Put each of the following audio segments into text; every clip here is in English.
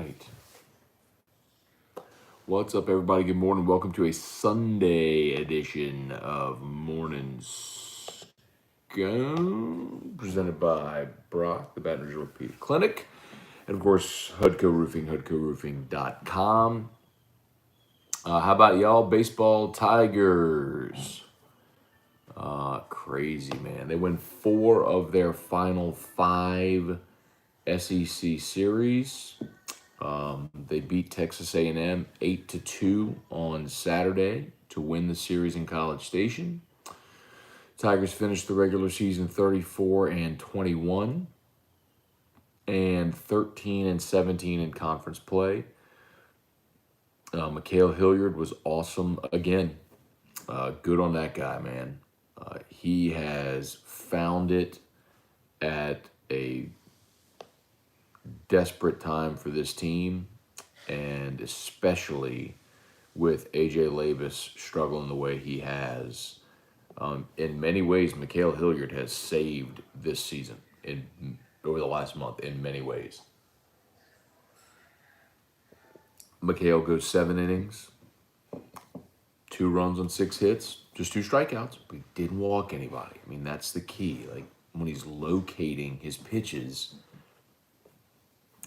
right. What's up, everybody? Good morning. Welcome to a Sunday edition of Morning Scone, presented by Brock, the Baton Rouge Orthopedic Clinic, and of course, Hudco Roofing, HudcoRoofing.com. How about y'all? Baseball Tigers. Crazy, man. They win 4 of their final 5 SEC series. They beat Texas A&M 8-2 on Saturday to win the series in College Station. Tigers finished the regular season 34-21 and 13-17 in conference play. Mikhail Hilliard was awesome again. Good on that guy, man. He has found it at a desperate time for this team, and especially with AJ Labus struggling the way he has. In many ways, Mikhail Hilliard has saved this season over the last month in many ways. Mikhail goes 7 innings, 2 runs on 6 hits, just 2 strikeouts, but he didn't walk anybody. I mean, that's the key. Like, when he's locating his pitches,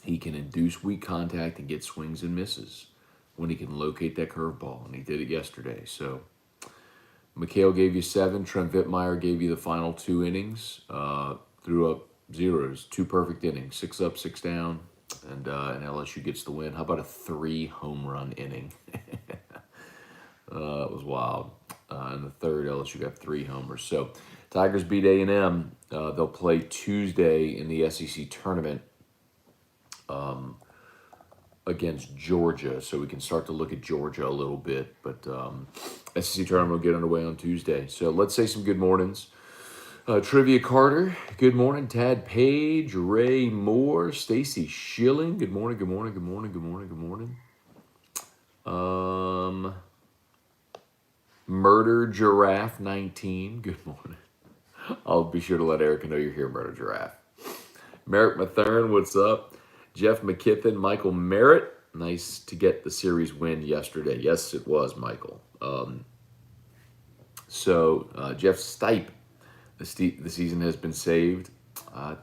he can induce weak contact and get swings and misses when he can locate that curveball, and he did it yesterday. So Mikhail gave you 7. Trent Vittmeyer gave you the final 2 innings, threw up zeros, 2 perfect innings, 6 up, 6 down, and LSU gets the win. How about a 3 home run inning? It was wild. In the third, LSU got 3 homers. So Tigers beat A&M. They'll play Tuesday in the SEC tournament against Georgia, so we can start to look at Georgia a little bit. But SEC tournament will get underway on Tuesday. So let's say some good mornings. Trivia Carter, good morning. Tad Page, Ray Moore, Stacy Schilling, good morning, good morning, good morning, good morning, good morning. Murder Giraffe 19, good morning. I'll be sure to let Erica know you're here, Murder Giraffe. Merrick Mathern, what's up? Jeff McKiffin, Michael Merritt. Nice to get the series win yesterday. Yes, it was, Michael. Jeff Stipe, the season has been saved. I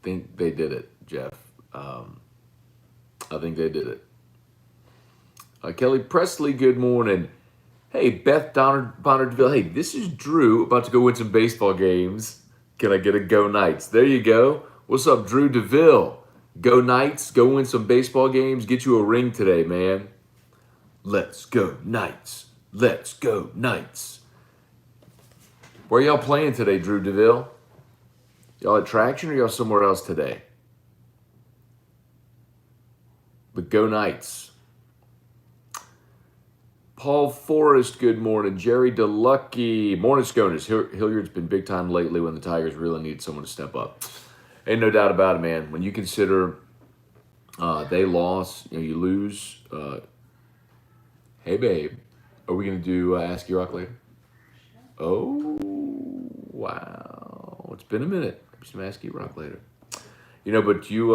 think they did it, Jeff. I think they did it. Kelly Presley, good morning. Hey, Beth Bonner-DeVille. Hey, this is Drew, about to go win some baseball games. Can I get a go Knights? There you go. What's up, Drew DeVille? Go Knights, go win some baseball games, get you a ring today, man. Let's go Knights. Let's go Knights. Where y'all playing today, Drew DeVille? Y'all at Traction or y'all somewhere else today? But go Knights. Paul Forrest, good morning. Jerry DeLucky. Morning, Sconers. Hilliard's been big time lately when the Tigers really need someone to step up. Ain't no doubt about it, man. When you consider they lost, you lose. Hey, babe, are we going to do Ask You Rock later? Oh, wow. It's been a minute. Some Ask You Rock later. But you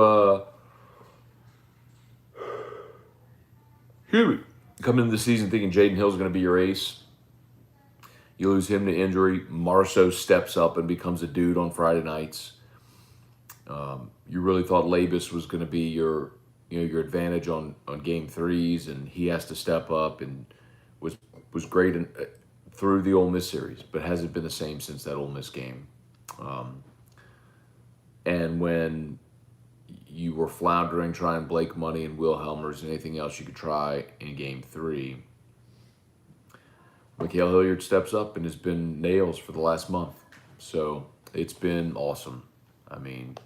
come into the season thinking Jaden Hill's going to be your ace. You lose him to injury. Marceau steps up and becomes a dude on Friday nights. You really thought Labus was going to be your advantage on game 3s, and he has to step up and was great through the Ole Miss series, but hasn't been the same since that Ole Miss game. And when you were floundering, trying Blake Money and Will Helmers and anything else you could try in game 3, Mikhail Hilliard steps up and has been nails for the last month. So it's been awesome. I mean,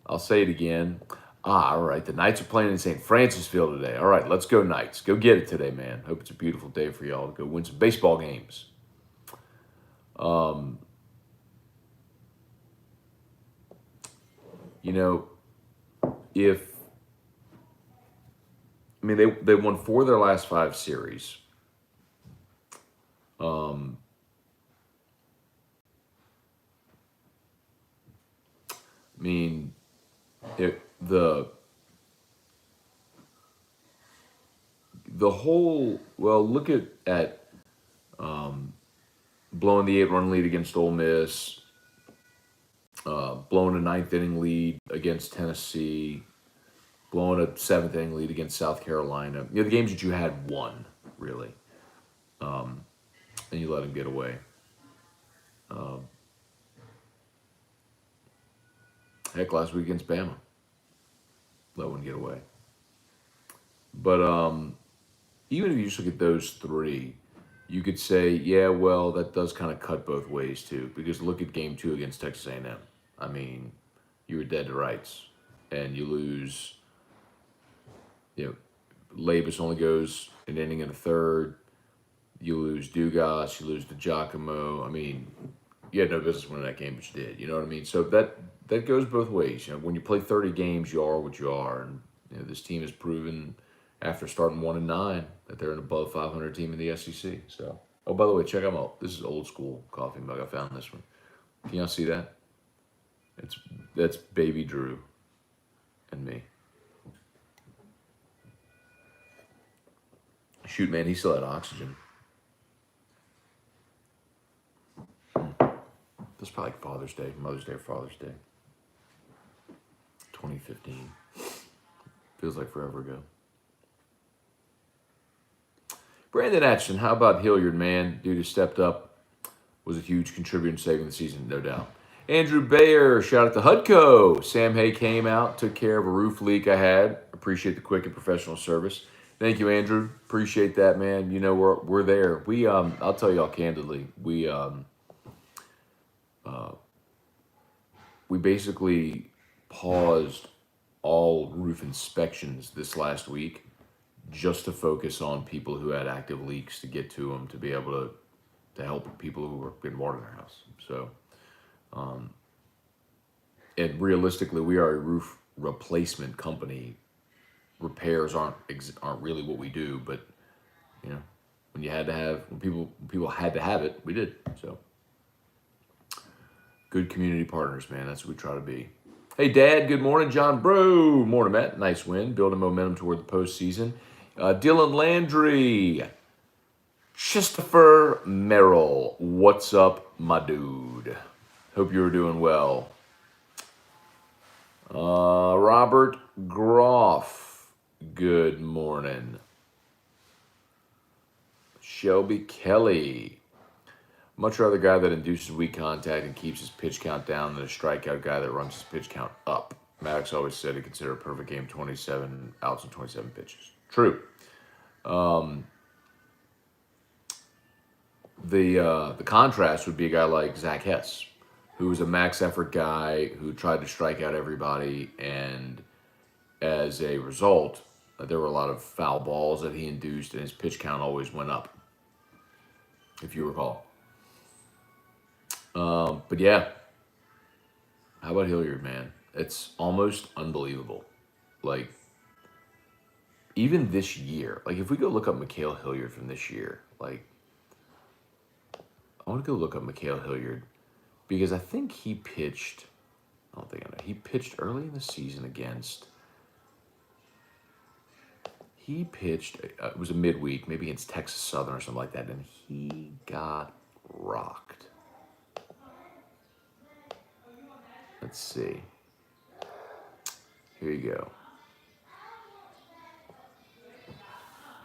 I'll say it again. All right, the Knights are playing in St. Francisville today. All right, let's go Knights. Go get it today, man. Hope it's a beautiful day for y'all to go win some baseball games. They won 4 of their last 5 series. look at blowing the 8-run lead against Ole Miss, blowing a ninth inning lead against Tennessee, blowing a seventh inning lead against South Carolina. The games that you had won, really, and you let them get away. Heck, last week against Bama, let one get away. But even if you just look at those three, you could say, yeah, well, that does kind of cut both ways too. Because look at Game 2 against Texas A&M. I mean, you were dead to rights, and you lose. Labus only goes an inning and a third. You lose Dugas, you lose DiGiacomo. I mean, you had no business winning that game, but you did. You know what I mean? So that goes both ways. When you play 30 games, you are what you are, and this team has proven after starting 1-9 that they're an above 500 team in the SEC. So, oh, by the way, check them out. This is old school coffee mug. I found this one. Can y'all see that? That's Baby Drew and me. Shoot, man, he still had oxygen. That's probably like Father's Day, Mother's Day, or Father's Day. 2015. Feels like forever ago. Brandon Atchison, how about Hilliard, man? Dude who stepped up, was a huge contributor in saving the season, no doubt. Andrew Bayer, shout out to Hudco. Sam Hay came out, took care of a roof leak I had. Appreciate the quick and professional service. Thank you, Andrew. Appreciate that, man. We're there. I'll tell y'all candidly, we basically paused all roof inspections this last week just to focus on people who had active leaks, to get to them, to be able to help people who were getting water in their house. So, and realistically, we are a roof replacement company. Repairs aren't really what we do, but when people had to have it, we did. So, good community partners, man. That's what we try to be. Hey, Dad. Good morning, John Bro. Morning, Matt. Nice win. Building momentum toward the postseason. Dylan Landry. Christopher Merrill. What's up, my dude? Hope you're doing well. Robert Groff. Good morning. Shelby Kelly. Much rather a guy that induces weak contact and keeps his pitch count down than a strikeout guy that runs his pitch count up. Maddox always said he considered a perfect game 27 outs and 27 pitches. True. The contrast would be a guy like Zach Hess, who was a max effort guy who tried to strike out everybody, and as a result, there were a lot of foul balls that he induced, and his pitch count always went up, if you recall. But yeah, how about Hilliard, man? It's almost unbelievable. Like, even this year, like if we go look up Mikhail Hilliard from this year, like, I want to go look up Mikhail Hilliard because I think he pitched, I don't think I know, he pitched early in the season against, it was a midweek, maybe against Texas Southern or something like that, and he got rocked. Let's see. Here you go.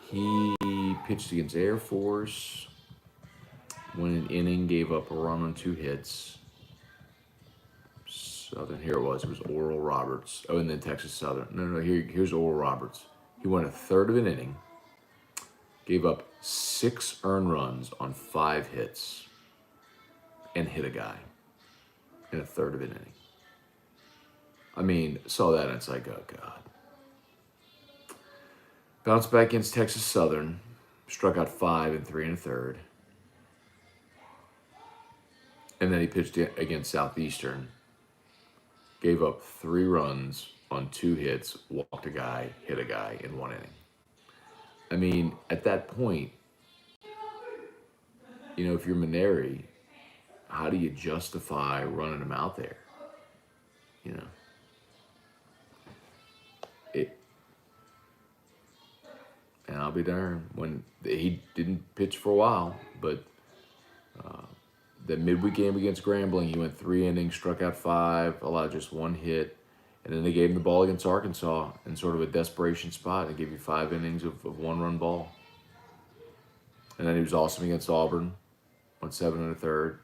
He pitched against Air Force, won an inning, gave up a run on 2 hits. Southern, here it was Oral Roberts. Oh, and then Texas Southern. No, here's Oral Roberts. He went a third of an inning, gave up 6 earned runs on 5 hits, and hit a guy in a third of an inning. I mean, saw that and it's like, oh, God. Bounced back against Texas Southern, struck out 5 in 3 1/3. And then he pitched against Southeastern, gave up 3 runs on 2 hits, walked a guy, hit a guy in 1 inning. I mean, at that point, if you're Maneri, how do you justify running him out there? And I'll be darned. When he didn't pitch for a while, but the midweek game against Grambling, he went 3 innings, struck out 5, allowed just 1 hit. And then they gave him the ball against Arkansas in sort of a desperation spot. They gave you 5 innings of 1-run ball. And then he was awesome against Auburn, went 7 1/3.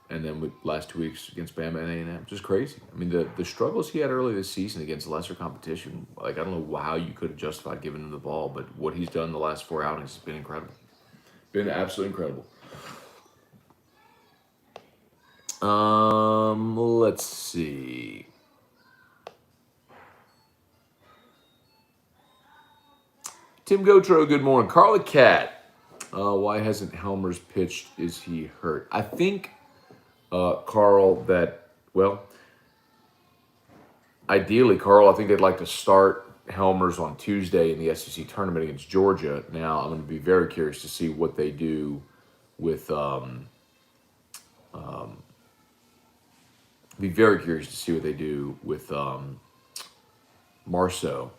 And then with last 2 weeks against Bama and A&M, just crazy. I mean, the struggles he had early this season against lesser competition, like I don't know how you could have justified giving him the ball, but what he's done the last 4 outings has been incredible. Been absolutely incredible. Let's see. Tim Gotro, good morning. Carla Cat, why hasn't Helmers pitched? Is he hurt? I think, Carl, that, well, ideally, Carl, I think they'd like to start Helmers on Tuesday in the SEC tournament against Georgia. Now, I'm going to be very curious to see what they do with, be very curious to see what they do with Marceau.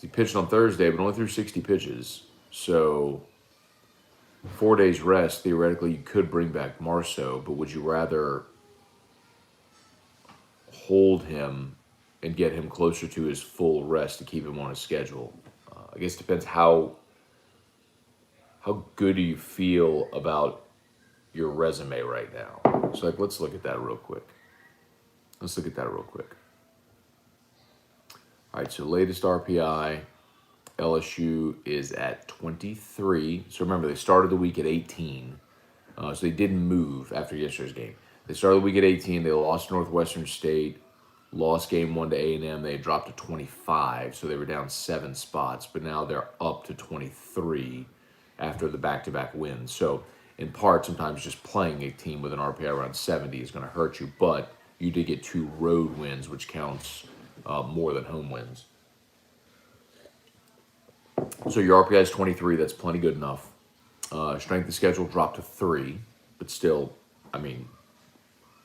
He pitched on Thursday, but only threw 60 pitches. So 4 days rest, theoretically, you could bring back Marceau, but would you rather hold him and get him closer to his full rest to keep him on his schedule? I guess it depends how good do you feel about your resume right now. So let's look at that real quick. All right, so latest RPI, LSU is at 23. So remember, they started the week at 18. So they didn't move after yesterday's game. They started the week at 18. They lost to Northwestern State, lost game 1 to A&M. They dropped to 25, so they were down 7 spots. But now they're up to 23 after the back-to-back wins. So in part, sometimes just playing a team with an RPI around 70 is going to hurt you. But you did get 2 road wins, which counts more than home wins. So your RPI is 23. That's plenty good enough. Strength of schedule dropped to 3, but still, I mean,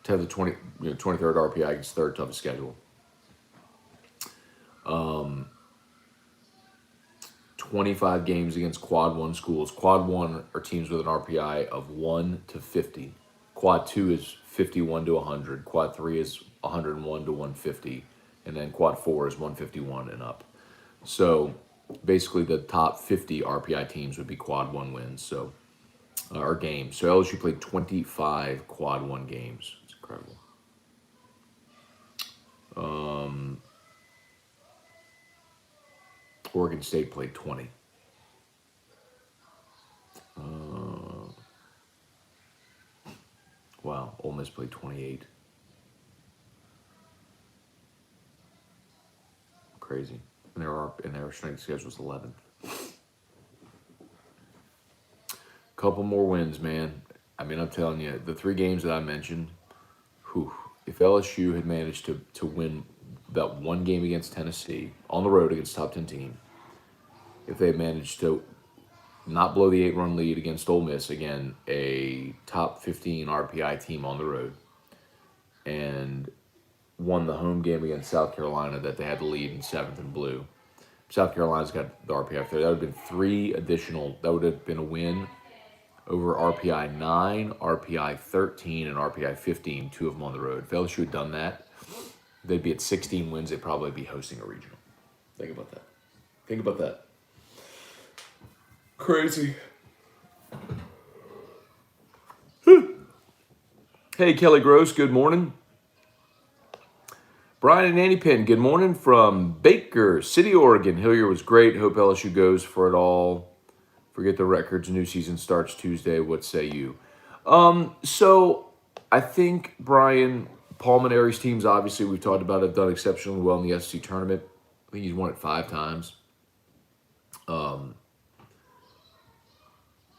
to have the 23rd RPI against third toughest schedule. 25 games against Quad 1 schools. Quad 1 are teams with an RPI of 1 to 50. Quad 2 is 51 to 100. Quad 3 is 101 to 150. And then Quad 4 is 151 and up. So basically the top 50 RPI teams would be Quad 1 wins, so or games. So LSU played 25 Quad 1 games. It's incredible. Oregon State played 20. Wow, Ole Miss played 28. Crazy. And their strength schedule was 11th. Couple more wins, man. I mean, I'm telling you, the 3 games that I mentioned, if LSU had managed to win that 1 game against Tennessee on the road against a top 10 team, if they had managed to not blow the 8-run lead against Ole Miss, again, a top 15 RPI team on the road, and won the home game against South Carolina that they had the lead in 7th and blue. South Carolina's got the RPI there. That would have been 3 additional. That would have been a win over RPI 9, RPI 13, and RPI 15, 2 of them on the road. If LSU had done that, they'd be at 16 wins. They'd probably be hosting a regional. Think about that. Crazy. Hey, Kelly Gross, good morning. Brian and Annie Penn, good morning from Baker City, Oregon. Hillier was great. Hope LSU goes for it all. Forget the records. New season starts Tuesday. What say you? So I think, Brian, Paul Maneri's teams, obviously, we've talked about, have done exceptionally well in the SEC tournament. I think he's won it 5 times.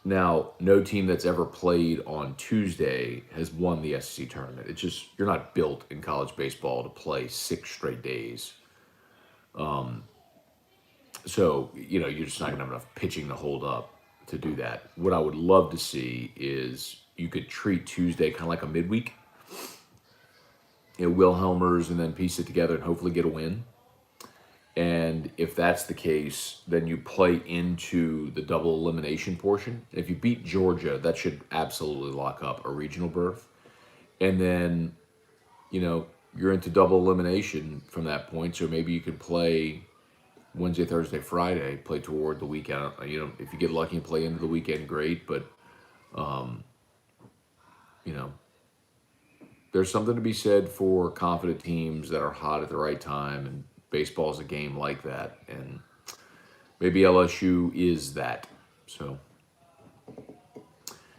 Now, no team that's ever played on Tuesday has won the SEC tournament. It's just, you're not built in college baseball to play 6 straight days. So, you're just not going to have enough pitching to hold up to do that. What I would love to see is you could treat Tuesday kind of like a midweek. Will Helmers and then piece it together and hopefully get a win. And if that's the case, then you play into the double elimination portion. If you beat Georgia, that should absolutely lock up a regional berth. And then, you're into double elimination from that point. So maybe you could play Wednesday, Thursday, Friday, play toward the weekend. If you get lucky and play into the weekend, great. But, you know, there's something to be said for confident teams that are hot at the right time. And baseball is a game like that. And maybe LSU is that. So,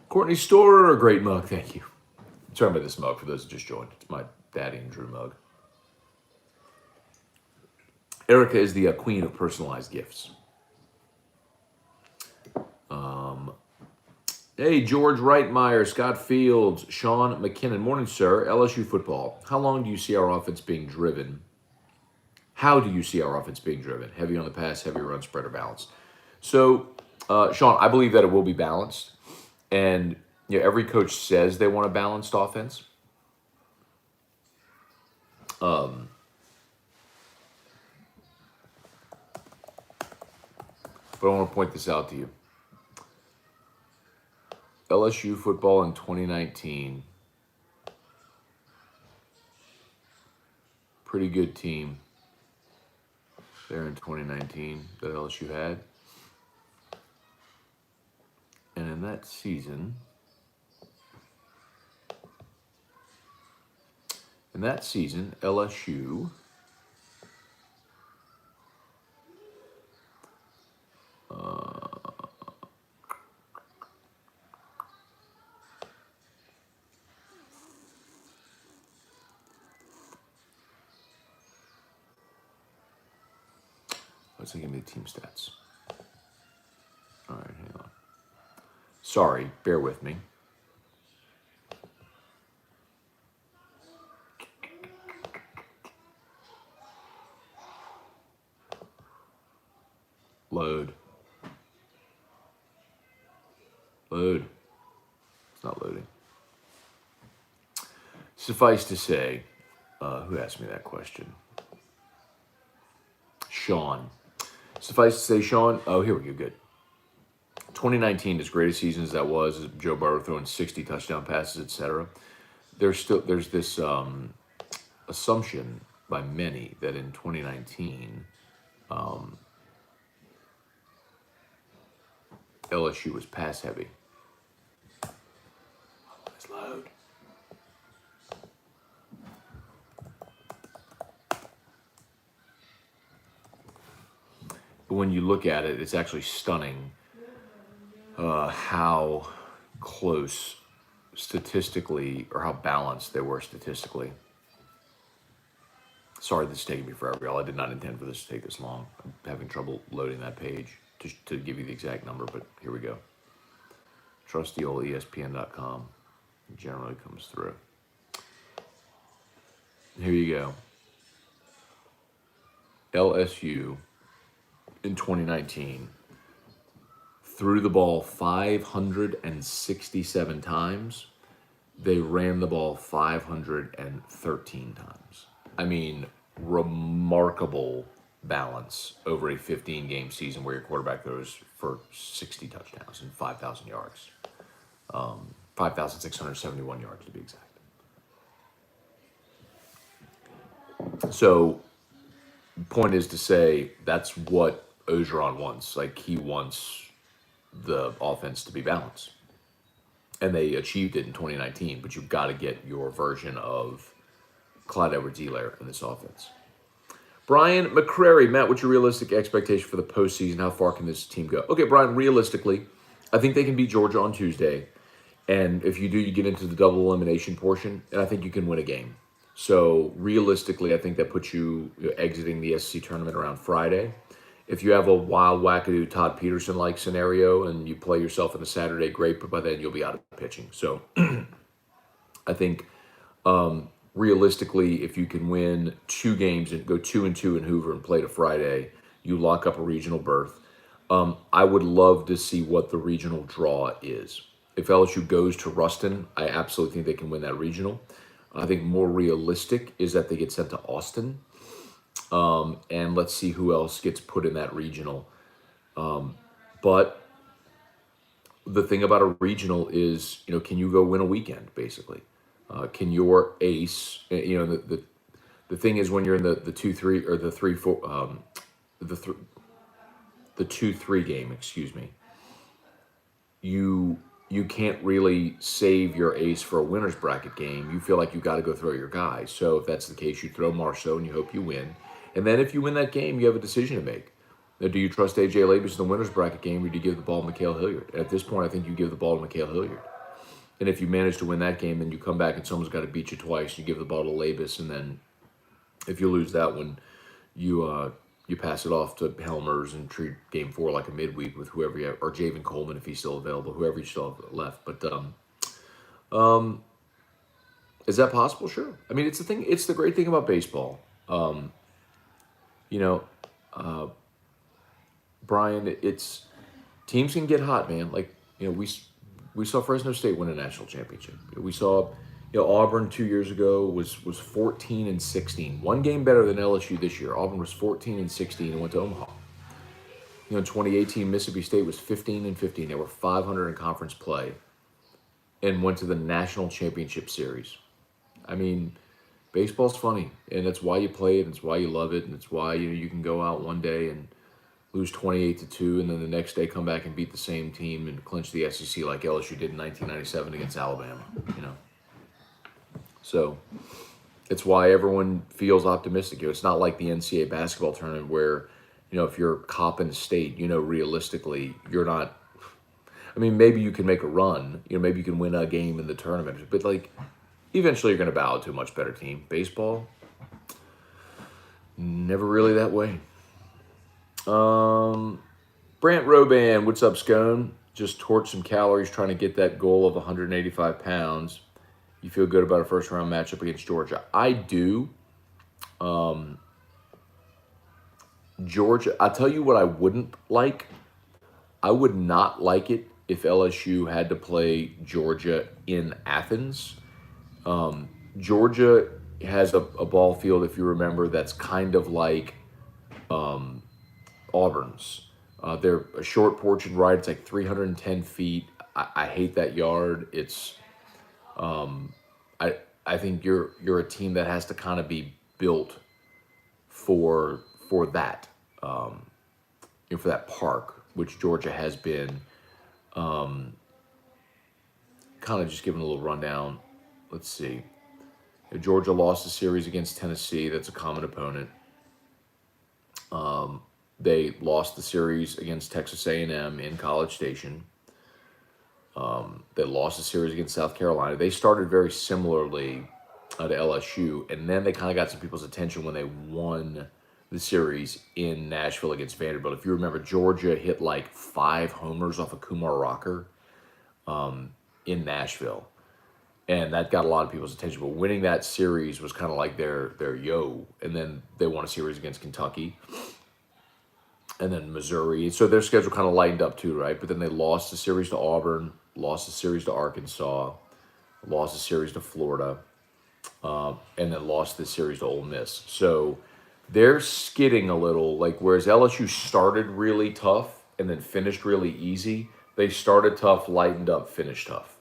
Courtney Storer, a great mug. Thank you. Sorry about this mug for those that just joined. It's my Daddy and Drew mug. Erica is the queen of personalized gifts. Hey, George Reitmeyer, Scott Fields, Sean McKinnon. Morning, sir. LSU football. How long do you see our offense being driven? How do you see our offense being driven? Heavy on the pass, heavy run, spread, or balance? So, Sean, I believe that it will be balanced. And every coach says they want a balanced offense. But I want to point this out to you. LSU football in 2019, pretty good team there in 2019 that LSU had. And in that season, LSU let's give me the team stats. All right, hang on. Sorry, bear with me. Load. It's not loading. Suffice to say, who asked me that question? Sean. Suffice to say, Sean. Oh, here we go. Good. 2019, as great a season as that was, Joe Burrow throwing 60 touchdown passes, etc. There's this assumption by many that in 2019, LSU was pass heavy. Let's load. But when you look at it, it's actually stunning how close statistically, or how balanced they were statistically. Sorry, this is taking me forever, y'all. I did not intend for this to take this long. I'm having trouble loading that page to give you the exact number, but here we go. Trusty old ESPN.com generally comes through. Here you go. LSU in 2019 threw the ball 567 times. They ran the ball 513 times. I mean, remarkable balance over a 15-game season where your quarterback throws for 60 touchdowns and 5,000 yards. 5,671 yards to be exact. So, point is to say that's what Ogeron wants. Like, he wants the offense to be balanced. And they achieved it in 2019, but you've got to get your version of Clyde Edwards-Helaire in this offense. Brian McCrary, Matt, what's your realistic expectation for the postseason? How far can this team go? Okay, Brian, realistically, I think they can beat Georgia on Tuesday. And if you do, you get into the double elimination portion, and I think you can win a game. So realistically, I think that puts you exiting the SEC tournament around Friday. If you have a wild wackadoo Todd Peterson-like scenario and you play yourself in a Saturday, great, but by then you'll be out of pitching. So I think realistically, if you can win 2 games and go 2-2 in Hoover and play to Friday, you lock up a regional berth. I would love to see what the regional draw is. If LSU goes to Ruston, I absolutely think they can win that regional. I think more realistic is that they get sent to Austin. and let's see who else gets put in that regional. But the thing about a regional is, can you go win a weekend, basically? Can your ace, the thing is when you're in the 2-3 or the 3-4, the th- the 2-3 game, excuse me, you you can't really save your ace for a winner's bracket game. You feel like you got to go throw your guy. So if that's the case, you throw Marceau and you hope you win. And then if you win that game, you have a decision to make. Now, do you trust AJ Labus in the winner's bracket game, or do you give the ball to Mikhail Hilliard? And at this point, I think you give the ball to Mikhail Hilliard. And if you manage to win that game, then you come back and someone's got to beat you twice. You give the ball to Labus, and then if you lose that one, you pass it off to Helmers and treat game 4 like a midweek with whoever you have, or Javen Coleman if he's still available, whoever you still have left. But is that possible? Sure. I mean, it's the thing. It's the great thing about baseball. You know, Brian, it's teams can get hot, man. Like, we saw Fresno State win a national championship. We saw, Auburn 2 years ago was 14-16, one game better than LSU this year. Auburn was 14-16 and went to Omaha. In 2018, Mississippi State was 15-15. They were 500 in conference play and went to the national championship series. I mean, baseball's funny, and that's why you play it, and it's why you love it, and it's why you can go out one day and lose 28-2, and then the next day come back and beat the same team and clinch the SEC like LSU did in 1997 against Alabama. So it's why everyone feels optimistic. It's not like the NCAA basketball tournament where, if you're Coppin State, realistically, you're not. I mean, maybe you can make a run. Maybe you can win a game in the tournament, but eventually you're going to bow to a much better team. Baseball, never really that way. Brant Roban, what's up, Scone? Just torched some calories trying to get that goal of 185 pounds. You feel good about a first-round matchup against Georgia? I do. Georgia, I'll tell you what I wouldn't like. I would not like it if LSU had to play Georgia in Athens. Georgia has a ball field, if you remember, that's kind of like Auburn's. They're a short porch and right. It's like 310 feet. I hate that yard. It's I think you're a team that has to kind of be built for that for that park, which Georgia has been. Kind of just giving a little rundown. Let's see. Georgia lost the series against Tennessee. That's a common opponent. They lost the series against Texas A&M in College Station. They lost the series against South Carolina. They started very similarly to LSU, and then they kind of got some people's attention when they won the series in Nashville against Vanderbilt. If you remember, Georgia hit like 5 homers off of Kumar Rocker in Nashville, and that got a lot of people's attention. But winning that series was kind of like their yo, and then they won a series against Kentucky. And then Missouri. So their schedule kind of lightened up too, right? But then they lost the series to Auburn, lost the series to Arkansas, lost the series to Florida, and then lost the series to Ole Miss. So they're skidding a little. Like, whereas LSU started really tough and then finished really easy, they started tough, lightened up, finished tough.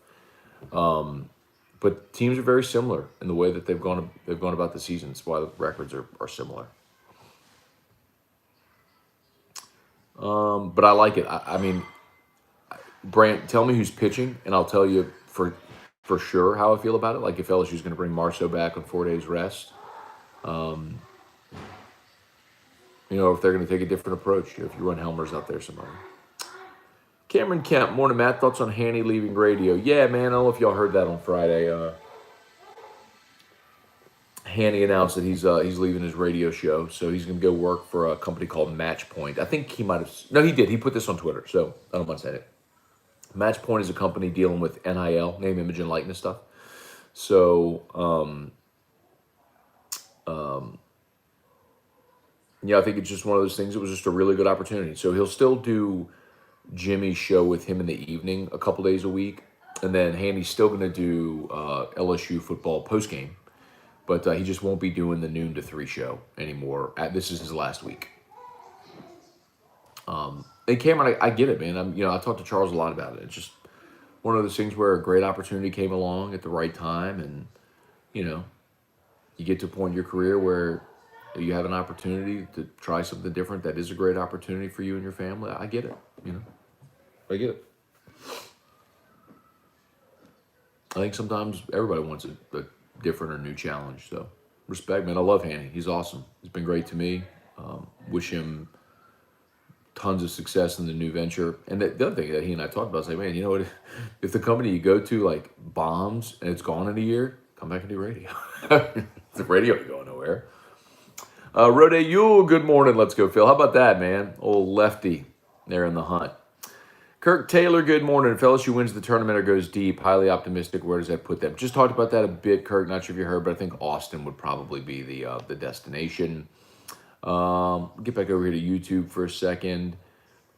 But teams are very similar in the way that they've gone about the season. That's why the records are similar. But I like it. I mean, Brant, tell me who's pitching, and I'll tell you for sure how I feel about it. Like, if LSU's going to bring Marceau back on 4 days rest, if they're going to take a different approach. If you run Helmers out there somewhere. Cameron Kemp, morning, Matt. Thoughts on Hanny leaving radio? Yeah, man. I don't know if y'all heard that on Friday. Hanny announced that he's leaving his radio show, so he's going to go work for a company called Matchpoint. I think he might have. No, he did. He put this on Twitter, so I don't mind saying it. Matchpoint is a company dealing with NIL, name, image, and likeness stuff. So, I think it's just one of those things. It was just a really good opportunity. So he'll still do Jimmy's show with him in the evening a couple days a week, and then Handy's still going to do LSU football postgame. But he just won't be doing the noon to 3 show anymore. This is his last week. And Cameron, I get it, man. I talked to Charles a lot about it. It's just one of those things where a great opportunity came along at the right time, and you get to a point in your career where you have an opportunity to try something different. That is a great opportunity for you and your family. I get it. I get it. I think sometimes everybody wants a different or new challenge. So respect, man. I love Hanny. He's awesome. He's been great to me. Wish him tons of success in the new venture. And the other thing that he and I talked about is like, man, you know what? If the company you go to like bombs and it's gone in a year, come back and do radio. The radio ain't going nowhere. Rode Yule, good morning. Let's go, Phil. How about that, man? Old lefty there in the hunt. Kirk Taylor, good morning. If LSU wins the tournament or goes deep, highly optimistic, where does that put them? Just talked about that a bit, Kirk. Not sure if you heard, but I think Austin would probably be the destination. Get back over here to YouTube for a second.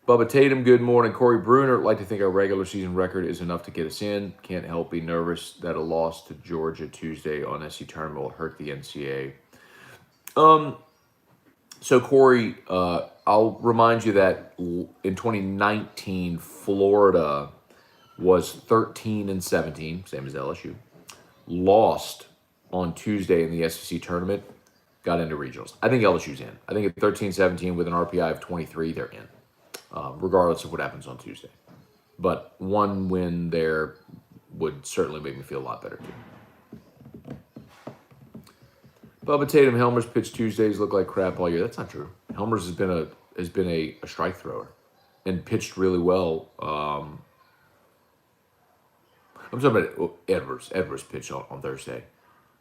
Bubba Tatum, good morning. Corey Bruner, like to think our regular season record is enough to get us in. Can't help be nervous that a loss to Georgia Tuesday on SC tournament will hurt the NCAA. So Corey, I'll remind you that in 2019, Florida was 13-17, same as LSU. Lost on Tuesday in the SEC tournament, got into regionals. I think LSU's in. I think at 13-17 with an RPI of 23, they're in, regardless of what happens on Tuesday. But one win there would certainly make me feel a lot better too. Bubba Tatum, Helmer's pitched Tuesdays look like crap all year. That's not true. Helmer's has been a strike thrower and pitched really well. I'm talking about Edwards. Edwards pitched on Thursday.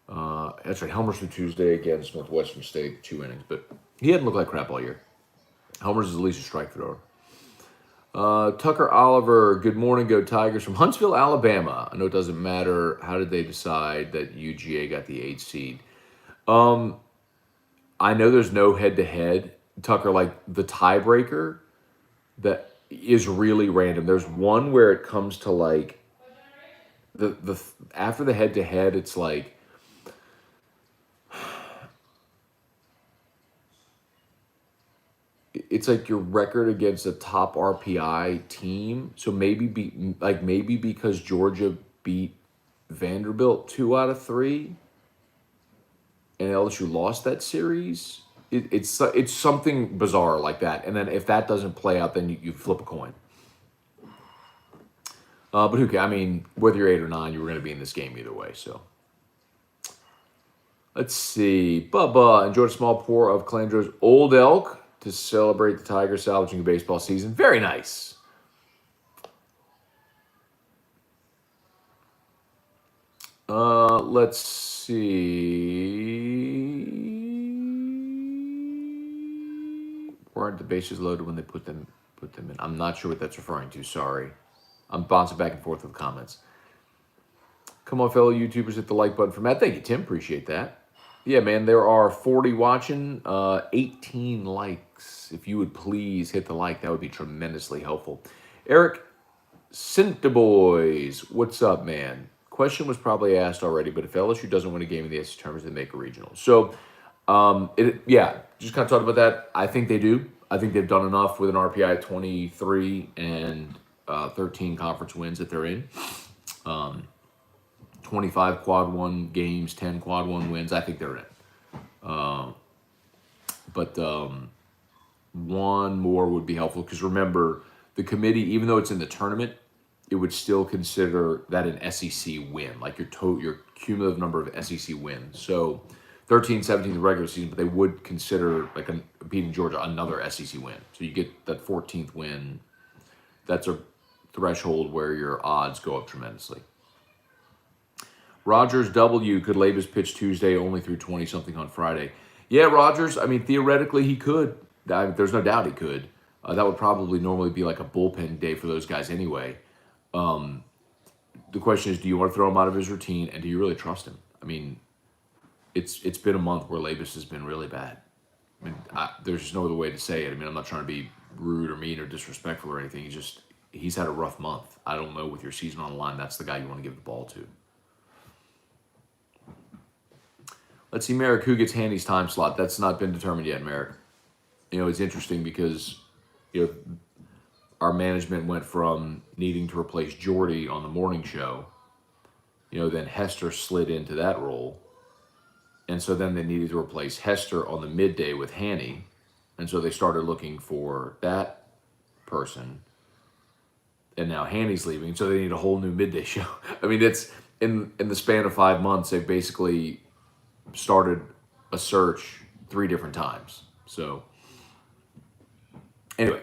That's right. Helmer's threw Tuesday against Northwestern State, 2 innings, but he hadn't looked like crap all year. Helmer's is at least a strike thrower. Tucker Oliver, good morning, go Tigers from Huntsville, Alabama. I know it doesn't matter. How did they decide that UGA got the 8th seed? I know there's no head-to-head. Tucker, like the tiebreaker that is really random. There's one where it comes to like the after the head-to-head, it's like your record against a top RPI team. So maybe because Georgia beat Vanderbilt 2 out of 3. And LSU lost that series. It's something bizarre like that. And then if that doesn't play out, then you flip a coin. But who cares? I mean, whether you're 8 or 9, you were going to be in this game either way. So let's see. Bubba enjoyed a small pour of Calandro's Old Elk to celebrate the Tigers salvaging a baseball season. Very nice. Let's see. Weren't the bases loaded when they put them in? I'm not sure what that's referring to. Sorry. I'm bouncing back and forth with comments. Come on, fellow YouTubers, hit the like button for Matt. Thank you, Tim. Appreciate that. Yeah, man, there are 40 watching, 18 likes. If you would please hit the like, that would be tremendously helpful. Eric Cintaboys, what's up, man? Question was probably asked already, but if LSU doesn't win a game in the SEC tournament, they make a regional. So, just kind of talked about that. I think they do. I think they've done enough with an RPI of 23 and 13 conference wins that they're in. 25 quad 1 games, 10 quad 1 wins. I think they're in. But one more would be helpful because remember, the committee, even though it's in the tournament, it would still consider that an SEC win, like your cumulative number of SEC wins. So 13-17 the regular season, but they would consider like beating Georgia another SEC win. So you get that 14th win. That's a threshold where your odds go up tremendously. Rogers W. Could Labus pitch Tuesday only through 20-something on Friday? Yeah, Rogers, I mean, theoretically he could. There's no doubt he could. That would probably normally be like a bullpen day for those guys anyway. The question is, do you want to throw him out of his routine, and do you really trust him? I mean, it's been a month where Labus has been really bad. I mean, there's just no other way to say it. I mean, I'm not trying to be rude or mean or disrespectful or anything. He's had a rough month. I don't know, with your season on the line, that's the guy you want to give the ball to. Let's see, Merrick, who gets Handy's time slot? That's not been determined yet, Merrick. It's interesting because our management went from needing to replace Jordy on the morning show. Then Hester slid into that role. And so then they needed to replace Hester on the midday with Hanny. And so they started looking for that person. And now Hanny's leaving, so they need a whole new midday show. I mean, it's in the span of 5 months, they've basically started a search 3 different times. So anyway,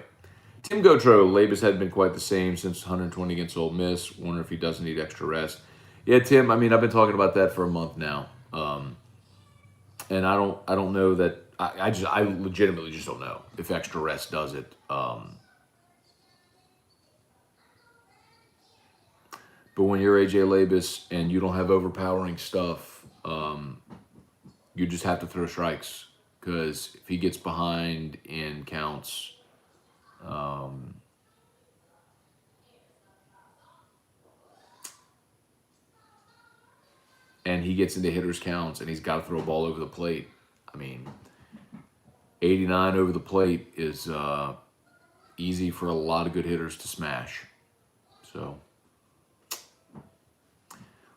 Tim Gotro, Labus hadn't been quite the same since 120 against Ole Miss. Wonder if he doesn't need extra rest. Yeah, Tim. I mean, I've been talking about that for a month now, and I don't know that. I legitimately just don't know if extra rest does it. But when you're AJ Labus and you don't have overpowering stuff, you just have to throw strikes, because if he gets behind in counts, and he gets into hitters counts and he's got to throw a ball over the plate. I mean, 89 over the plate is easy for a lot of good hitters to smash. So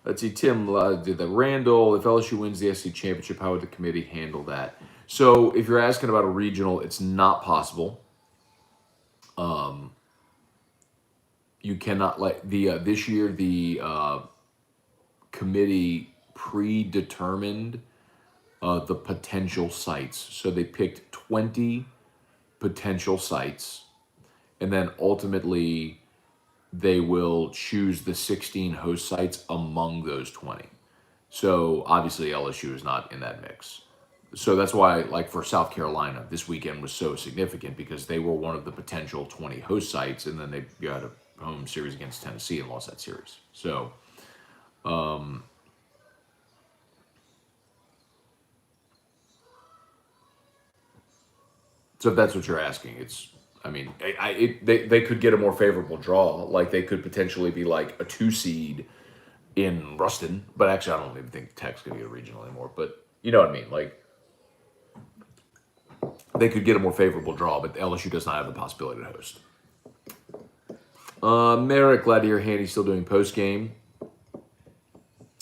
let's see, Tim did the Randall. If LSU wins the SEC championship, how would the committee handle that? So if you're asking about a regional, it's not possible. You cannot this year the committee predetermined the potential sites. So they picked 20 potential sites, and then ultimately they will choose the 16 host sites among those 20. So obviously LSU is not in that mix. So that's why, like for South Carolina, this weekend was so significant, because they were one of the potential 20 host sites, and then they got a home series against Tennessee and lost that series. So, so if that's what you're asking, they could get a more favorable draw. Like they could potentially be like a 2 seed in Ruston, but actually I don't even think Tech's going to get a regional anymore. But you know what I mean? Like they could get a more favorable draw, but LSU does not have the possibility to host. Merrick, glad to hear Handy's still doing post game.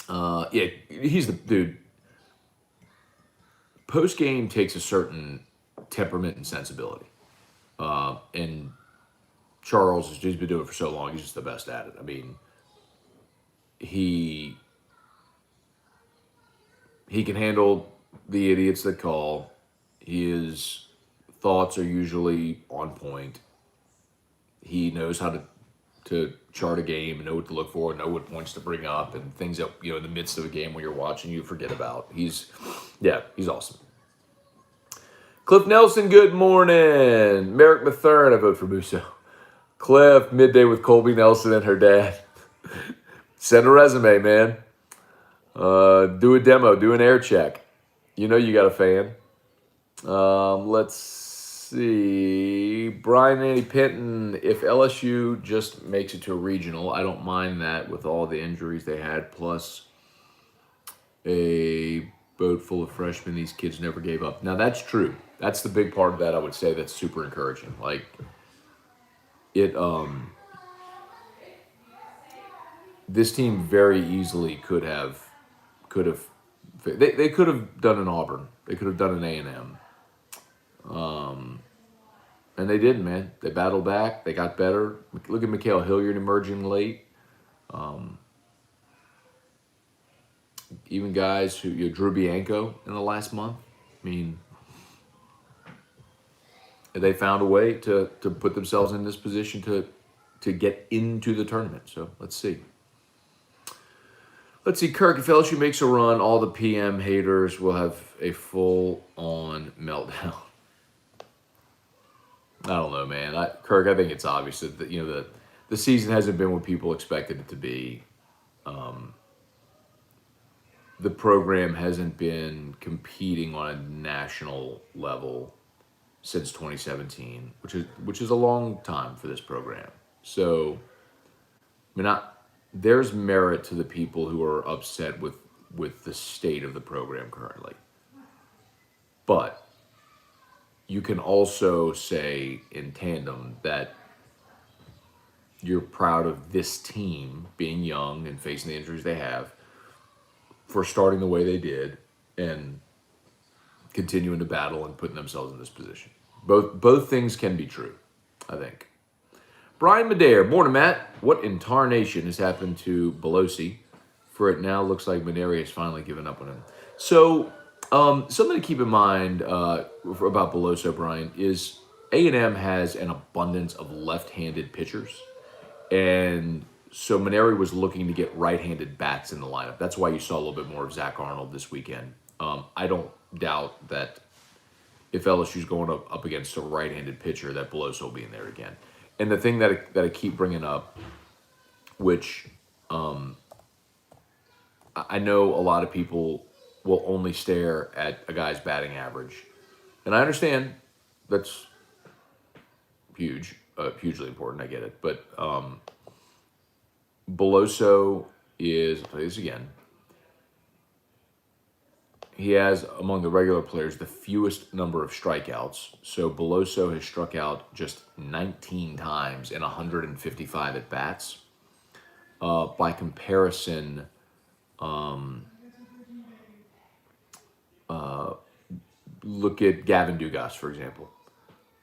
Yeah, he's the dude. Post game takes a certain temperament and sensibility. And Charles he's been doing it for so long, he's just the best at it. I mean, he can handle the idiots that call. His thoughts are usually on point. He knows how to chart a game, know what to look for, know what points to bring up, and things that, in the midst of a game when you're watching, you forget about. He's awesome. Cliff Nelson, good morning. Merrick Mathern, I vote for Musso. Cliff, midday with Colby Nelson and her dad. Send a resume, man. Do a demo, do an air check. You got a fan. Let's see. Brian Andy Pinton, if LSU just makes it to a regional, I don't mind that with all the injuries they had, plus a boat full of freshmen. These kids never gave up. Now, that's true. That's the big part of that, I would say, that's super encouraging. Like, this team very easily could have they could have done an Auburn. They could have done an A&M. And they didn't, man. They battled back. They got better. Look at Mikhail Hilliard emerging late. Even guys who, Drew Bianco in the last month. I mean, they found a way to put themselves in this position to get into the tournament. So let's see. Let's see, Kirk, if LSU makes a run, all the PM haters will have a full-on meltdown. I don't know, man. Kirk, I think it's obvious that the season hasn't been what people expected it to be. The program hasn't been competing on a national level since 2017, which is a long time for this program. So, there's merit to the people who are upset with with the state of the program currently. But you can also say in tandem that you're proud of this team being young and facing the injuries they have for starting the way they did and continuing to battle and putting themselves in this position. Both things can be true, I think. Brian Madare, morning, Matt. What in tarnation has happened to Belosi? For it now looks like Maneri has finally given up on him. So, something to keep in mind about Beloso, Brian, is A&M has an abundance of left-handed pitchers. And so Maneri was looking to get right-handed bats in the lineup. That's why you saw a little bit more of Zach Arnold this weekend. I don't doubt that if LSU's going up against a right-handed pitcher, that Beloso will be in there again. And the thing that I keep bringing up, which I know a lot of people will only stare at a guy's batting average. And I understand that's huge, hugely important. I get it. But Beloso is, I'll play this again, he has, among the regular players, the fewest number of strikeouts. So Beloso has struck out just 19 times in 155 at-bats. By comparison, look at Gavin Dugas, for example.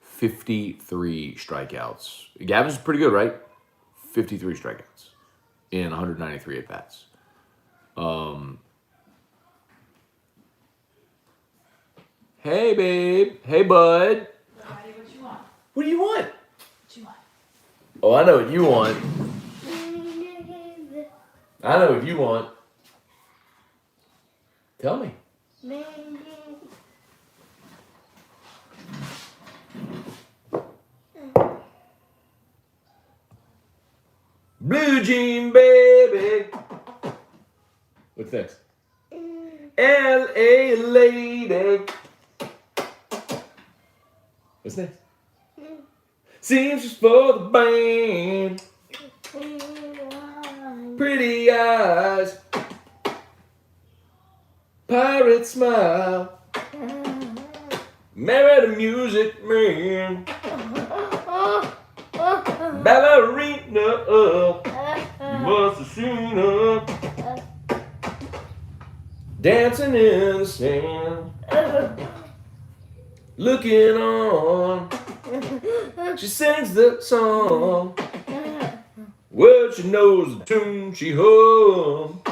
53 strikeouts. Gavin's pretty good, right? 53 strikeouts in 193 at-bats. Hey, babe. Hey, bud. Daddy, what you want? What do you want? What you want? Oh, I know what you want. I know what you want. Tell me. Blue Jean Baby. What's next? L.A. Lady. What's next? Seems just for the band. Pretty eyes. Pirate smile. Married a music man. Ballerina. You must have seen her. Dancing in the sand. Looking on. She sings the song. Well, she knows the tune she hums.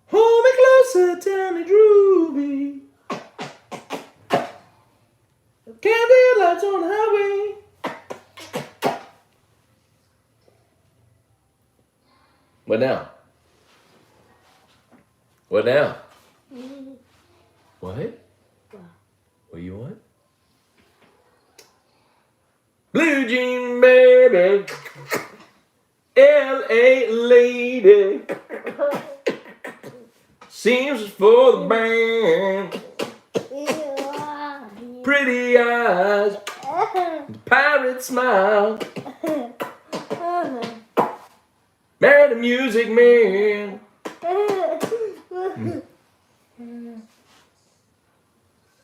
Hold me closer, tell me droopy. Candle lights on the highway. What now? What now? What? What do you want? Blue Jean Baby. L.A. Lady. Seems for the band. Pretty eyes. Pirate smile. Married a music man.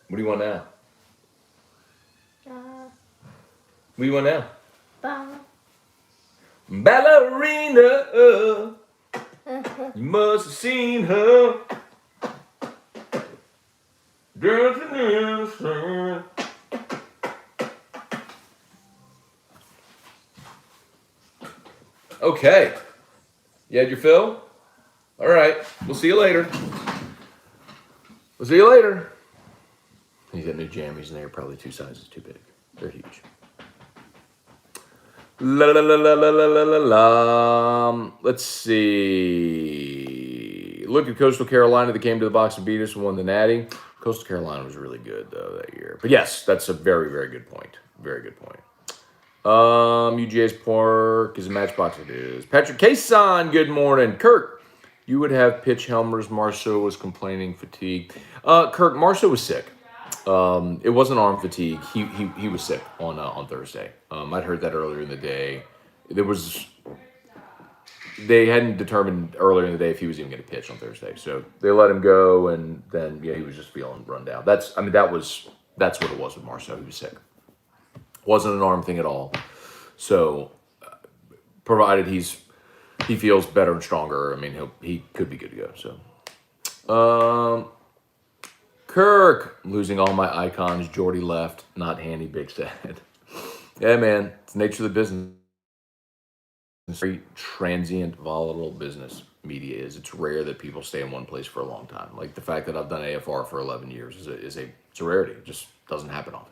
What do you want now? What do you want now? Ballerina. You must have seen her. Dancing in the sand. Okay. You had your fill? All right. We'll see you later. We'll see you later. He's got new jammies and they're probably 2 sizes too big. They're huge. La la la la la la la la la. Let's see. Look at Coastal Carolina that came to the box and beat us and won the Natty. Coastal Carolina was really good though that year. But yes, that's a very, very good point. Very good point. UGA's Park is a matchbox. It is. Patrick Cason, good morning. Kirk, you would have pitch Helmers. Marceau was complaining fatigue. Kirk, Marceau was sick. It wasn't arm fatigue. He was sick on Thursday. I'd heard that earlier in the day. There was they hadn't determined earlier in the day if he was even going to pitch on Thursday. So they let him go, and then he was just feeling run down. That's what it was with Marceau. He was sick. Wasn't an arm thing at all. So provided he feels better and stronger, I mean he could be good to go. So Kirk, losing all my icons. Jordy left, not handy, big sad. Yeah, man, it's the nature of the business. Very transient, volatile business media is. It's rare that people stay in one place for a long time. Like the fact that I've done AFR for 11 years it's a rarity. It just doesn't happen often.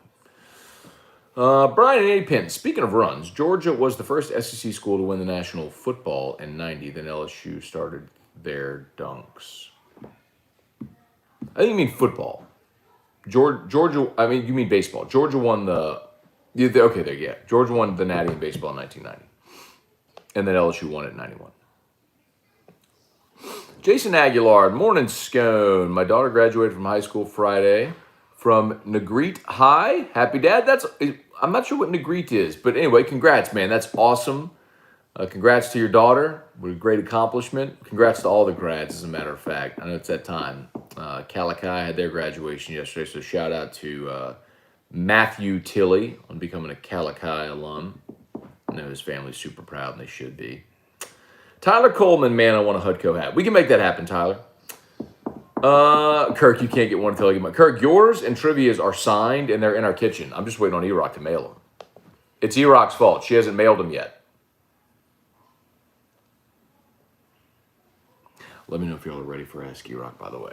Brian and A-Pin, speaking of runs, Georgia was the first SEC school to win the national football in 90. Then LSU started their dunks. I think you mean football. Georgia, I mean, you mean baseball. Georgia won Georgia won the Natty in baseball in 1990. And then LSU won it in 91. Jason Aguilar, morning Scone. My daughter graduated from high school Friday from Negrete High. Happy dad. I'm not sure what Negrete is, but anyway, congrats, man. That's awesome. Congrats to your daughter. What a great accomplishment. Congrats to all the grads, as a matter of fact. I know it's that time. Calachi had their graduation yesterday, so shout out to Matthew Tilley on becoming a Calachi alum. I know his family's super proud, and they should be. Tyler Coleman, man, I want a Hudco hat. We can make that happen, Tyler. Kirk, you can't get one until I get my... Kirk, yours and Trivia's are signed, and they're in our kitchen. I'm just waiting on E-Rock to mail them. It's E-Rock's fault. She hasn't mailed them yet. Let me know if y'all are ready for Ask E-Rock, by the way.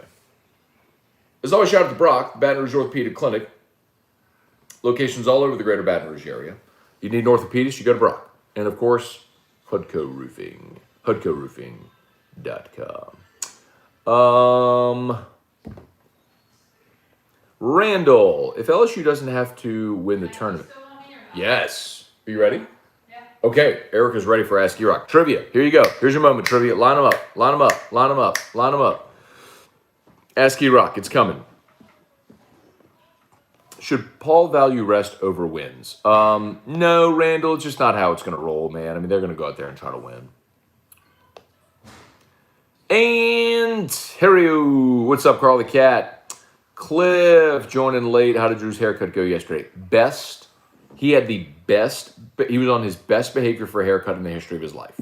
As always, shout out to Brock, the Baton Rouge Orthopedic Clinic. Locations all over the greater Baton Rouge area. You need an orthopedist, you go to Brock. And, of course, Hudco Roofing. HudcoRoofing.com. Randall, if LSU doesn't have to win the tournament. Yes. Are you ready? Yeah. Okay, Erica's ready for Ask E-Rock. Trivia, here you go. Here's your moment, Trivia. Line them up, line them up, line them up, line them up. Ask E-Rock, it's coming. Should Paul value rest over wins? No, Randall, it's just not how it's going to roll, man. I mean, they're going to go out there and try to win. And Harry, what's up, Carl the Cat? Cliff joining late. How did Drew's haircut go yesterday? Best. He had the best. He was on his best behavior for a haircut in the history of his life.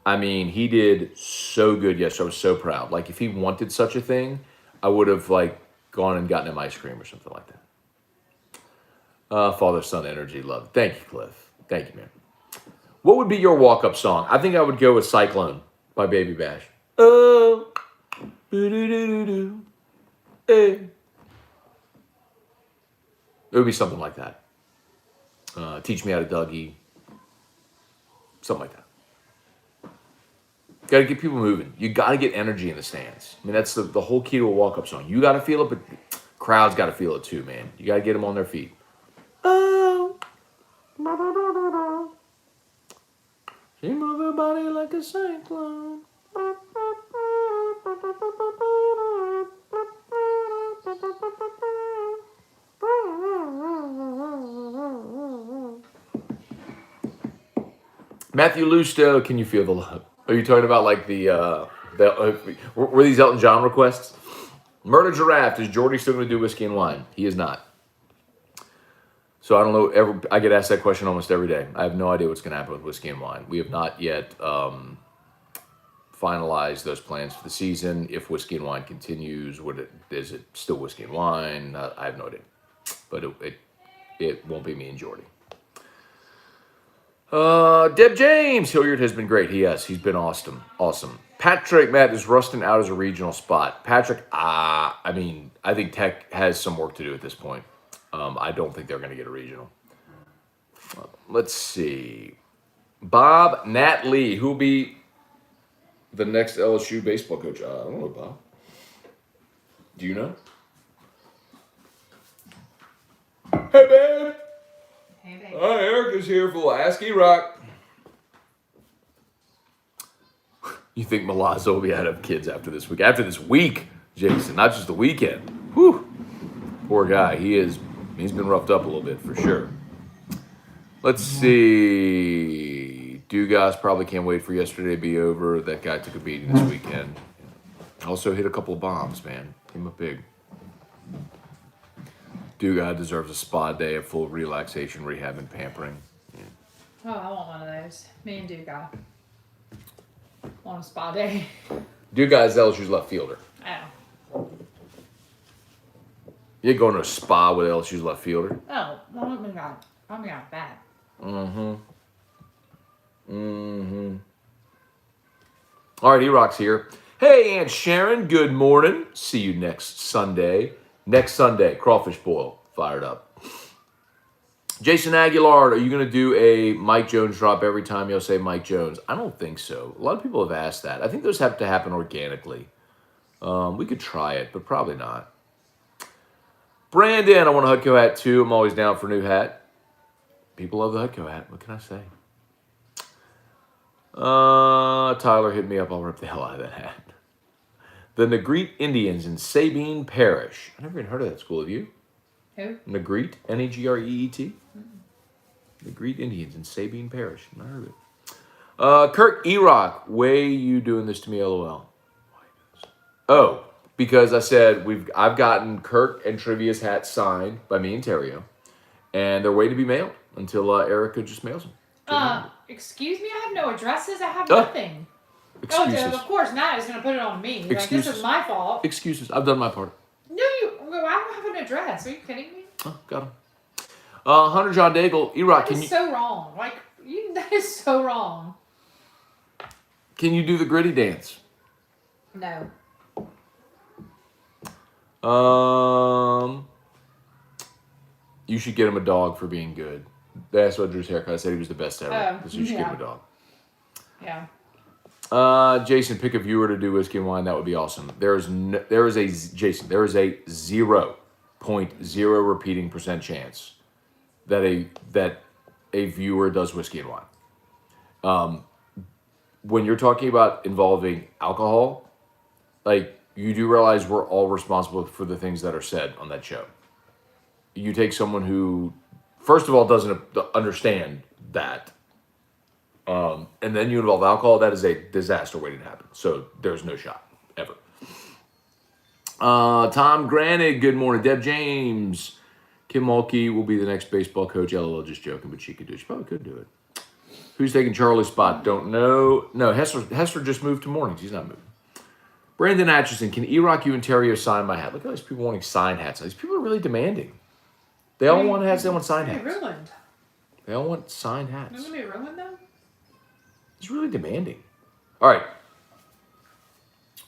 I mean, he did so good yesterday. I was so proud. Like, if he wanted such a thing, I would have, gone and gotten him ice cream or something like that. Father-son energy, love. Thank you, Cliff. Thank you, man. What would be your walk-up song? I think I would go with Cyclone by Baby Bash. Oh, do-do-do-do-do. Hey. It would be something like that. Teach Me How to Dougie. Something like that. Got to get people moving. You got to get energy in the stands. I mean, that's the whole key to a walk-up song. You got to feel it, but crowds got to feel it too, man. You got to get them on their feet. Oh. She move her body like a cyclone. Matthew Lusto, can you feel the love? Are you talking about were these Elton John requests? Murder Giraffe, is Jordy still going to do whiskey and wine? He is not. So I don't know. I get asked that question almost every day. I have no idea what's going to happen with whiskey and wine. We have not yet finalized those plans for the season. If whiskey and wine continues, is it still whiskey and wine? I have no idea. But it won't be me and Jordy. Deb James, Hilliard has been great. He's been awesome. Patrick, Matt, is Rustin out as a regional spot? Patrick, I think Tech has some work to do at this point. I don't think they're going to get a regional. Let's see. Bob Nat Lee, who will be the next LSU baseball coach? I don't know, Bob. Do you know? Hey, babe. Hey, babe. Hi, Erica's here for Ask E-Rock. You think Milazzo will be out of kids after this week? After this week, Jason, not just the weekend. Whew. Poor guy. He's been roughed up a little bit for sure. Let's see. Dugas probably can't wait for yesterday to be over. That guy took a beating this weekend. Also hit a couple of bombs, man. Came up big. Dugas deserves a spa day of full relaxation, rehab, and pampering. Yeah. Oh, I want one of those. Me and Duke got on a spa day. Dugas is LSU's left fielder. Oh. You ain't going to a spa with LSU's left fielder. Oh, well, let me got that. All right, E-Rock's here. Hey, Aunt Sharon, good morning. See you next Sunday. Next Sunday, crawfish boil. Fired up. Jason Aguilar, are you going to do a Mike Jones drop every time you'll say Mike Jones? I don't think so. A lot of people have asked that. I think those have to happen organically. We could try it, but probably not. Brandon, I want a Hutco hat too. I'm always down for a new hat. People love the Hutco hat. What can I say? Tyler hit me up. I'll rip the hell out of that hat. The Negrete Indians in Sabine Parish. I never even heard of that school. Have you? Who? Negrete, N-E-G-R-E-E-T. Negrete Indians in Sabine Parish. Not heard of it. Kirk E-Rock, way you doing this to me, LOL. Oh, because I said I've gotten Kirk and Trivia's hats signed by me and Terrio, and they're waiting to be mailed until Erica just mails them. Excuse me, I have no addresses. I have nothing. Excuses. Oh, of course, Matt is going to put it on me. Like, this is my fault. Excuses. I've done my part. No, I don't have an address. Are you kidding me? Oh, got him. Hunter John Daigle, E-Rock, That is so wrong. Like, that is so wrong. Can you do the gritty dance? No. You should get him a dog for being good. That's what Drew's haircut. I said he was the best ever. So you should get him a dog. Yeah. Jason, pick a viewer to do whiskey and wine. That would be awesome. There is a 0.0 repeating % chance that a viewer does whiskey and wine. When you're talking about involving alcohol, like, you do realize we're all responsible for the things that are said on that show. You take someone who, first of all, doesn't understand that, and then you involve alcohol, that is a disaster waiting to happen. So there's no shot, ever. Tom Granite, good morning. Deb James. Kim Mulkey will be the next baseball coach. LOL, just joking, but she could do it. She probably could do it. Who's taking Charlie's spot? Don't know. No, Hester just moved to mornings. He's not moving. Brandon Atchison, can E-Rock, you and Terrio sign my hat? Look at all these people wanting signed hats. These people are really demanding. They all want hats. They want signed hats. Ruined. They all want signed hats. They're going to be ruined, though? It's really demanding. All right.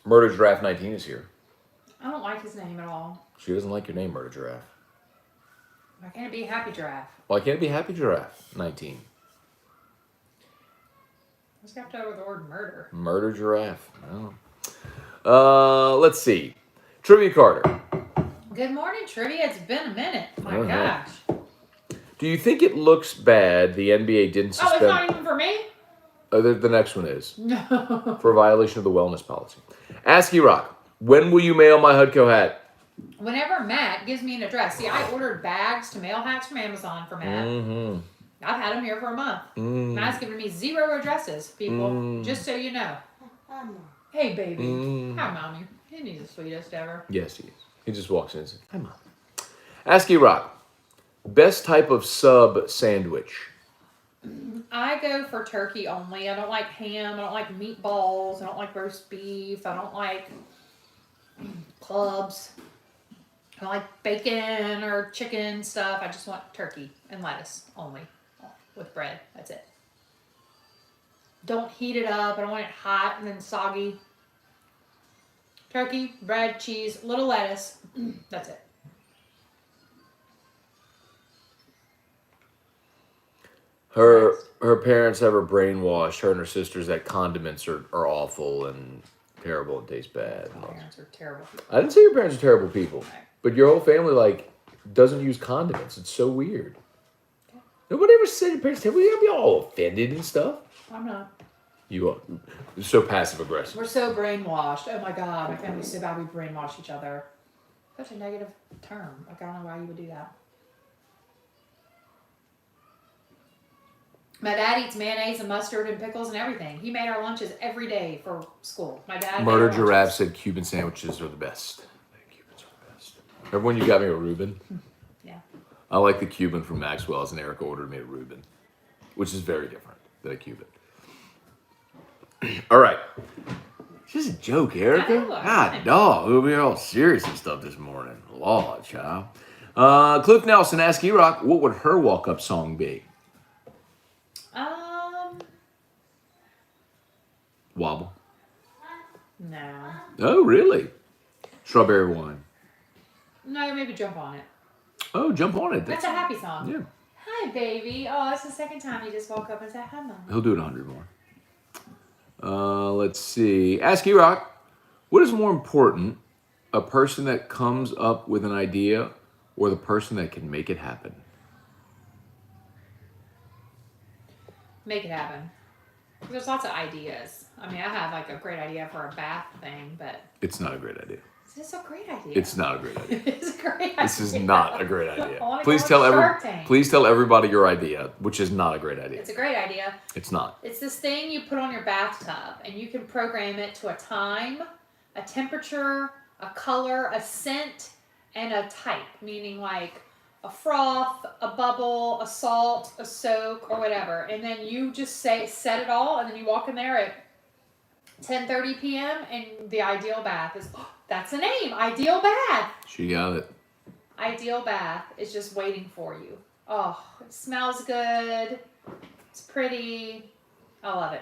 Murder Giraffe 19 is here. I don't like his name at all. She doesn't like your name, Murder Giraffe. Why can't it be Happy Giraffe? Why can't it be Happy Giraffe 19? Let's have to over the word murder. Murder Giraffe. No. Let's see. Trivia Carter. Good morning, Trivia. It's been a minute. My gosh. Do you think it looks bad the NBA didn't suspend... Oh, it's not even for me? The next one is. No. For a violation of the wellness policy. Ask E-Rock, when will you mail my Hutco hat? Whenever Matt gives me an address. See, I ordered bags to mail hats from Amazon for Matt. Mm-hmm. I've had them here for a month. Matt's given me 0 addresses, people. Just so you know. Hey, baby. Hi, Mommy. He's the sweetest ever. Yes, he is. He just walks in and says, hi, Mom. Ask E-Rock, best type of sub sandwich? I go for turkey only. I don't like ham. I don't like meatballs. I don't like roast beef. I don't like clubs. I don't like bacon or chicken stuff. I just want turkey and lettuce only with bread. That's it. Don't heat it up. I don't want it hot and then soggy. Turkey, bread, cheese, little lettuce. That's it. Her parents have her brainwashed, her and her sisters, that condiments are awful and terrible and taste bad. My parents are terrible people. I didn't say your parents are terrible people. But your whole family, doesn't use condiments. It's so weird. Okay. Nobody ever said your parents, we gotta be all offended and stuff. I'm not. You are. You're so passive aggressive. We're so brainwashed. Oh my God, my family's so bad we brainwash each other. Such a negative term. I don't know why you would do that. My dad eats mayonnaise and mustard and pickles and everything. He made our lunches every day for school. My dad made Murder our Giraffe lunches. said Cuban sandwiches are the best. Cubans are the best. Remember when you got me a Reuben? Yeah. I like the Cuban from Maxwell's, and Erica ordered me a Reuben, which is very different than a Cuban. All right. It's just a joke, Erica. I know, God, dog. We'll be all serious and stuff this morning. Lord, child. Cliff Nelson asked E-Rock, what would her walk-up song be? Wobble. No. Oh, really? Strawberry Wine. No, maybe Jump on It. Oh, Jump on It. That's a happy song. Yeah. Hi, baby. Oh, it's the second time you just woke up and said hi, Mom. He'll do it 100 more. Let's see. Ask E-Rock, what is more important, a person that comes up with an idea or the person that can make it happen? Make it happen. There's lots of ideas. I mean, I have like a great idea for a bath thing, but It's not a great idea. it's a great idea. It's not a great idea. It's a great idea. This is not a great idea. I wanna Please go tell on Shark Tank. please tell everybody your idea, which is not a great idea. It's a great idea. It's not. It's this thing you put on your bathtub, and you can program it to a time, a temperature, a color, a scent, and a type, meaning like a froth, a bubble, a salt, a soak, or whatever. And then you just set it all, and then you walk in there at 10:30 p.m. and the ideal bath is, that's the name, Ideal Bath. She got it. Ideal Bath is just waiting for you. Oh, it smells good. It's pretty. I love it.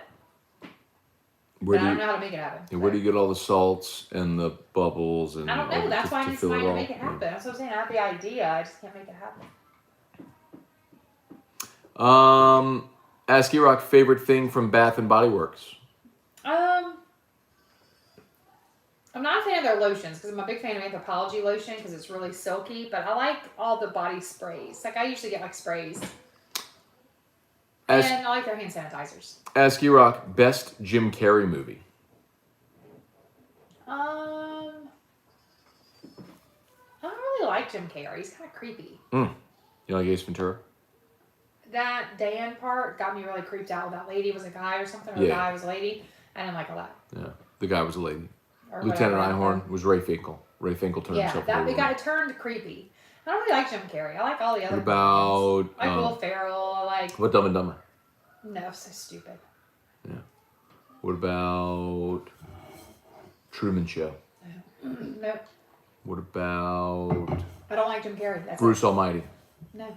Where But I do don't you, know how to make it happen. and where do you get all the salts and the bubbles and I don't all know. the- That's why I to need fill somebody to all? make it happen. That's what I'm saying. I have the idea. I just can't make it happen. Ask E-Rock favorite thing from Bath and Body Works. I'm not a fan of their lotions because I'm a big fan of Anthropology lotion because it's really silky. But I like all the body sprays. Like I usually get like sprays, Ask, and I like their hand sanitizers. Ask E-Rock best Jim Carrey movie. I don't really like Jim Carrey. He's kind of creepy. You like Ace Ventura? That Dan part got me really creeped out. That lady was a guy or something, or Yeah. the guy was a lady. I didn't like all that. Yeah. The guy was a lady. Or Lieutenant whatever. Einhorn was Ray Finkel. Ray Finkel turned Yeah, himself that into a big guy woman. turned creepy. I don't really like Jim Carrey. I like all the other. What about, comedians. I like Will Ferrell. I like. What Dumb and Dumber? No, so stupid. Yeah. What about Truman Show? Nope. What about I don't like Jim Carrey. That's Bruce it. Almighty? No.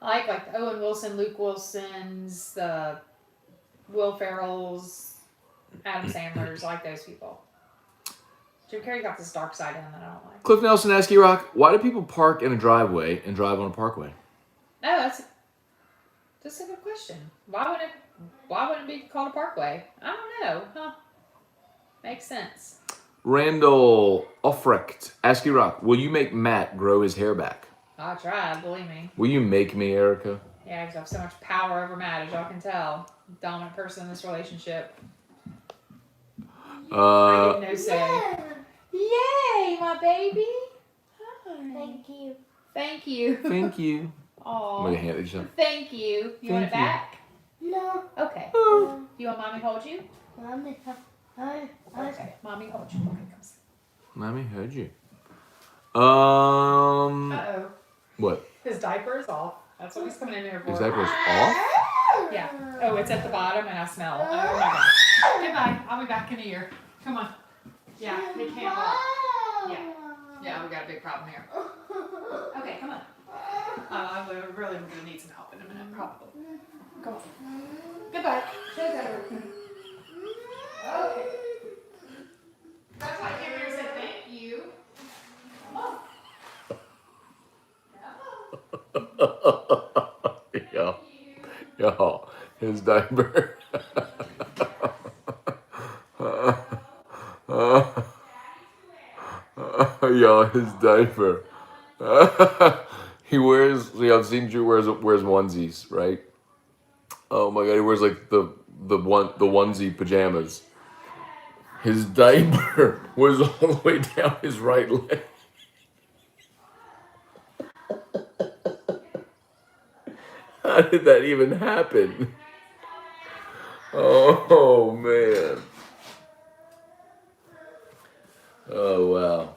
I like the Owen Wilson, Luke Wilsons, the Will Ferrells, Adam Sandlers. I like those people. Jim Carrey got this dark side in him that I don't like. Cliff Nelson asked E-Rock, why do people park in a driveway and drive on a parkway? No, that's a good question. Why wouldn't it be called a parkway? I don't know. Huh? Makes sense. Randall Offrecht asked E-Rock, will you make Matt grow his hair back? I tried, believe me. Will you make me, Erica? Yeah, because I have so much power over Matt, as y'all can tell. Dominant person in this relationship. I get no say. Yay, my baby. Hi. Thank you. Thank you. Thank you. Aw. I'm going to hand it to you. Thank you. You want it Thank you. back? No. Okay. You want mommy to hold you? Mommy, Okay. Mommy hold you. Okay, come sit. Mommy heard you. Uh-oh. What? His diaper is off. That's what he's coming in here for. His diaper's off? Yeah. Oh, it's at the bottom and I smell. Oh my gosh. Goodbye. I'll be back in a year. Come on. Yeah, they can't walk. Yeah. Yeah, we got a big problem here. Okay, come on. I really am going to need some help in a minute, probably. Come on. Goodbye. Show's over. Okay. That's why I came here and said thank you. Come on. Yo, his diaper. Yo, his diaper. He wears. See, I've seen Drew wears onesies, right? Oh my god, he wears like the onesie pajamas. His diaper was all the way down his right leg. How did that even happen? Oh man. Oh wow.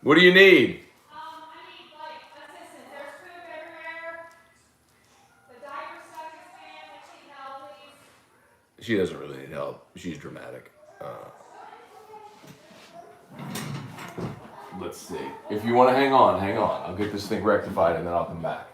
What do you need? I need like assistance. There's poop everywhere. The diaper stuck his pants. I need help, please. She doesn't really need help. She's dramatic. Let's see. If you want to hang on, hang on. I'll get this thing rectified and then I'll come back.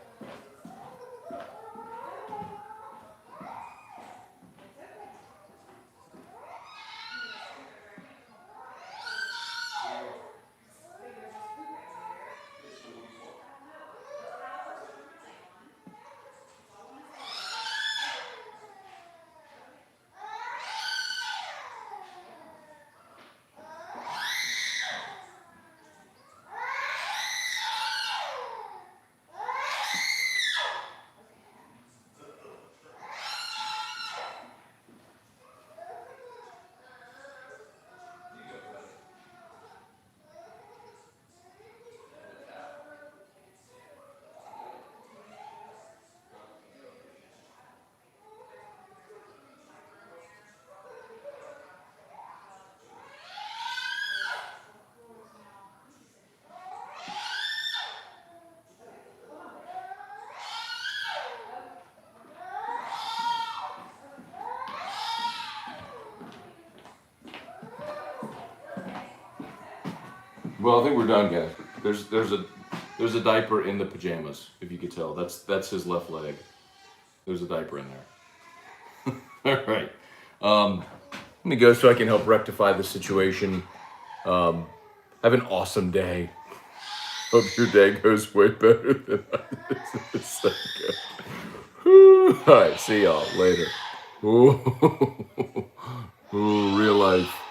Well, I think we're done, guys. There's a diaper in the pajamas, if you could tell. That's his left leg. There's a diaper in there. All right. Let me go so I can help rectify the situation. Have an awesome day. Hope your day goes way better than mine is a second ago. All right. See y'all later. Ooh, real life.